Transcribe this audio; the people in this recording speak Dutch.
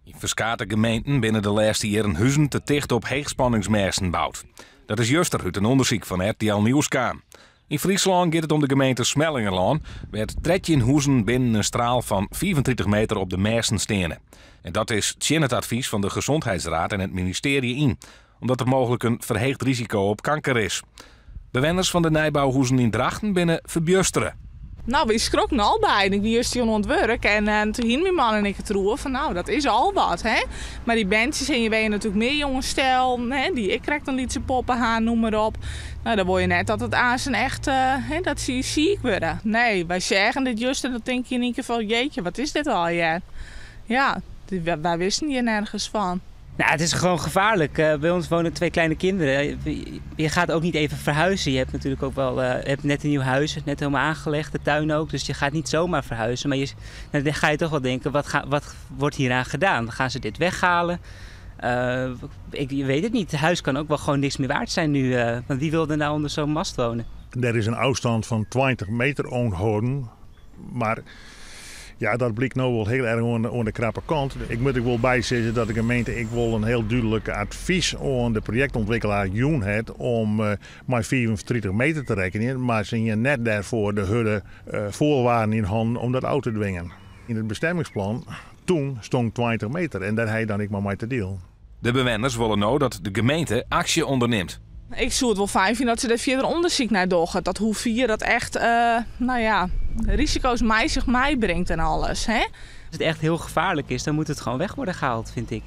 In verschillende gemeenten binnen de laatste jaren huizen te dicht op heegspanningsmersen bouwd. Dat is juster uit een onderzoek van RTL Nieuws kwam. In Friesland gaat het om de gemeente Smellingerlaan, waar 13 huizen binnen een straal van 34 meter op de mersen stenen. En dat is het advies van de Gezondheidsraad en het ministerie in, omdat er mogelijk een verheegd risico op kanker is. Bewoners van de nijbouwhuizen in Drachten binnen verbjusteren. Nou, we schrokken al bij. Ik ben juist hier aan het werk en toen ging mijn man en ik het roer van nou, dat is al wat, hè. Maar die bandjes en je weet natuurlijk meer jongenstel, hè, die ik krijg dan lietse poppen haar, noem maar op. Nou, dan word je net dat het aan zijn echt, hè, dat zie je ziek worden. Nee, wij zeggen dit juist en dan denk je in ieder geval, jeetje, wat is dit al, ja. Ja, wij wisten hier nergens van. Nou, het is gewoon gevaarlijk. Bij ons wonen 2 kleine kinderen. Je gaat ook niet even verhuizen. Je hebt natuurlijk ook wel hebt net een nieuw huis, net helemaal aangelegd, de tuin ook. Dus je gaat niet zomaar verhuizen. Maar dan ga je toch wel denken, wat wordt hieraan gedaan? Gaan ze dit weghalen? Je weet het niet. Het huis kan ook wel gewoon niks meer waard zijn nu. Want wie wil er nou onder zo'n mast wonen? Er is een afstand van 20 meter onthouden. Maar ja, dat blijkt nou wel heel erg aan de krappe kant. Ik moet er wel bij zeggen dat de gemeente ik wel een heel duidelijk advies aan de projectontwikkelaar Joen heeft om maar 34 meter te rekenen. Maar ze je net daarvoor de hudde voorwaarden in handen om dat uit te dwingen. In het bestemmingsplan toen stond 20 meter en daar heb je dan ik maar mee te deel. De bewoners willen nou dat de gemeente actie onderneemt. Ik zou het wel fijn vinden dat ze er verder onderzoek naar doorgaan. Dat hoe vier dat echt, nou ja, risico's zich mij brengt en alles. Hè? Als het echt heel gevaarlijk is, dan moet het gewoon weg worden gehaald, vind ik.